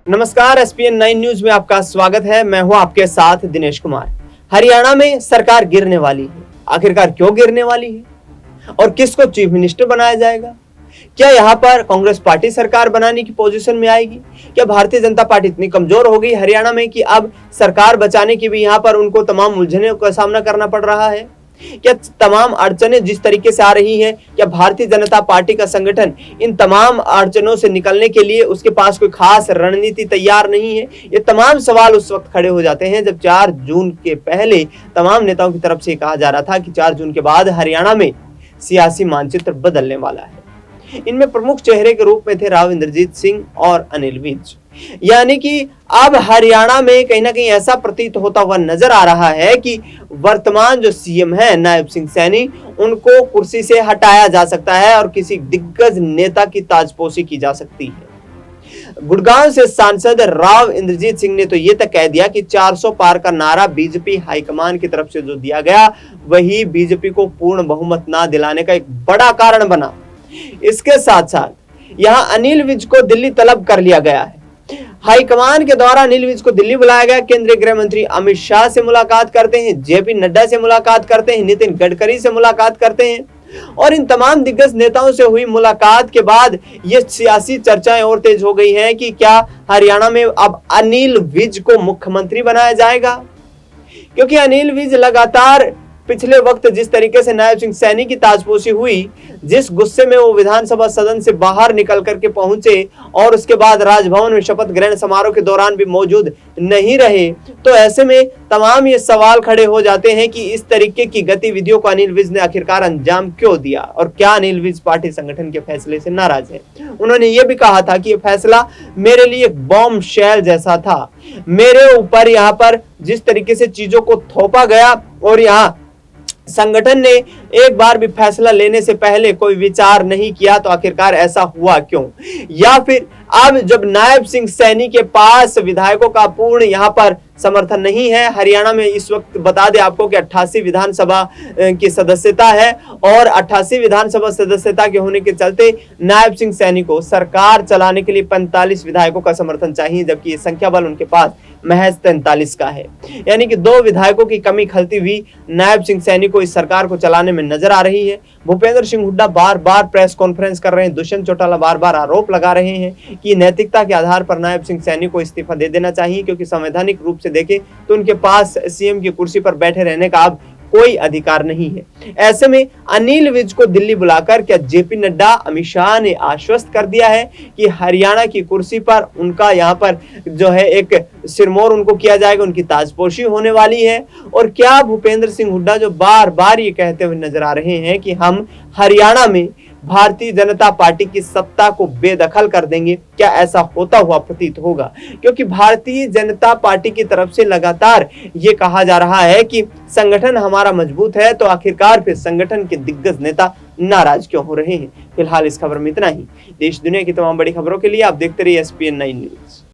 नमस्कार, ESPN 9 news में आपका स्वागत है। मैं हूं आपके साथ दिनेश कुमार। हरियाणा में सरकार गिरने वाली है। आखिरकार क्यों गिरने वाली है और किसको चीफ मिनिस्टर बनाया जाएगा? क्या यहां पर कांग्रेस पार्टी सरकार बनाने की पोजीशन में आएगी? क्या भारतीय जनता पार्टी इतनी कमजोर हो गई हरियाणा में कि अब सरकार बचाने की भी यहां पर उनको तमाम उलझनों का सामना करना पड़ रहा है? क्या तमाम अड़चनें जिस तरीके से आ रही हैं, क्या भारतीय जनता पार्टी का संगठन इन तमाम अड़चनों से निकलने के लिए उसके पास कोई खास रणनीति तैयार नहीं है? ये तमाम सवाल उस वक्त खड़े हो जाते हैं जब 4 जून के पहले तमाम नेताओं की तरफ से कहा जा रहा था कि 4 जून के बाद हरियाणा में सियासी मानचित्र बदलने वाला है। इनमें प्रमुख चेहरे के रूप में थे राव इंद्रजीत सिंह और अनिल विज। यानी कि अब हरियाणा में कहीं ना कहीं ऐसा प्रतीत होता हुआ नजर आ रहा है कि वर्तमान जो सीएम है नायब सिंह सैनी, उनको कुर्सी से हटाया जा सकता है और किसी दिग्गज नेता की ताजपोशी की जा सकती है। गुड़गांव से सांसद राव इंद्रजीत सिंह ने तो यह तक कह दिया कि 400 पार का नारा बीजेपी हाईकमान की तरफ से जो दिया गया, वही बीजेपी को पूर्ण बहुमत ना दिलाने का एक बड़ा कारण बना। इसके साथ साथ यहां अनिल विज को दिल्ली तलब कर लिया गया है। हाईकमान के द्वारा अनिल विज को दिल्ली बुलाया गया। केंद्रीय गृह मंत्री अमित शाह से मुलाकात करते हैं, जेपी नड्डा से मुलाकात करते हैं, नितिन गडकरी से मुलाकात करते हैं और इन तमाम दिग्गज नेताओं से हुई मुलाकात के बाद ये सियासी चर्चाएं और तेज हो गई हैं कि क्या हरियाणा में अब अनिल विज को मुख्यमंत्री बनाया जाएगा? क्योंकि अनिल विज लगातार पिछले वक्त जिस तरीके से नायब सिंह सैनी की ताजपोशी हुई, जिस गुस्से में वो विधानसभा सदन से बाहर निकल करके पहुंचे और उसके बाद राजभवन में शपथ ग्रहण समारोह के दौरान भी मौजूद नहीं रहे, तो ऐसे में तमाम ये सवाल खड़े हो जाते हैं कि इस तरीके की गतिविधियों को अनिल विज ने आखिरकार अंजाम क्यों दिया और क्या अनिल विज पार्टी संगठन के फैसले से नाराज है? उन्होंने ये भी कहा था कि ये फैसला मेरे लिए एक बॉम्ब शेल जैसा था। मेरे ऊपर यहाँ पर जिस तरीके से चीजों को थोपा गया और यहाँ संगठन ने एक बार भी फैसला लेने से पहले कोई विचार नहीं किया, तो आखिरकार ऐसा हुआ क्यों? या फिर अब जब नायब सिंह सैनी के पास विधायकों का पूर्ण यहां पर समर्थन नहीं है, हरियाणा में इस वक्त बता दें आपको कि 88 विधानसभा की सदस्यता है और 88 विधानसभा सदस्यता के होने के चलते नायब सिंह सैनी को सरकार चलाने के लिए 45 विधायकों का समर्थन चाहिए, जबकि संख्या बल उनके पास महज 43 का है। यानी कि 2 विधायकों की कमी खलती हुई नायब सिंह सैनी को इस सरकार को चलाने में नजर आ रही है। भूपेंद्र सिंह हुड्डा बार बार प्रेस कॉन्फ्रेंस कर रहे हैं, दुष्यंत चौटाला बार बार आरोप लगा रहे हैं कि नैतिकता के आधार पर नायब सिंह सैनी को इस्तीफा दे देना चाहिए, क्योंकि संवैधानिक रूप से देखें तो उनके पास सीएम की कुर्सी पर बैठे रहने का अब कोई अधिकार नहीं है। ऐसे में अनिल विज को दिल्ली बुलाकर क्या जेपी नड्डा, अमित शाह ने आश्वस्त कर दिया है कि हरियाणा की कुर्सी पर उनका यहाँ पर जो है एक सिरमौर उनको किया जाएगा, उनकी ताजपोशी होने वाली है? और क्या भूपेंद्र सिंह हुड्डा जो बार बार ये कहते हुए नजर आ रहे हैं कि हम हरियाणा में भारतीय जनता पार्टी की सत्ता को बेदखल कर देंगे, क्या ऐसा होता हुआ प्रतीत होगा? क्योंकि भारतीय जनता पार्टी की तरफ से लगातार ये कहा जा रहा है कि संगठन हमारा मजबूत है, तो आखिरकार फिर संगठन के दिग्गज नेता नाराज क्यों हो रहे हैं? फिलहाल इस खबर में इतना ही। देश दुनिया की तमाम बड़ी खबरों के लिए आप देखते रहिए एसपीएन 9 न्यूज।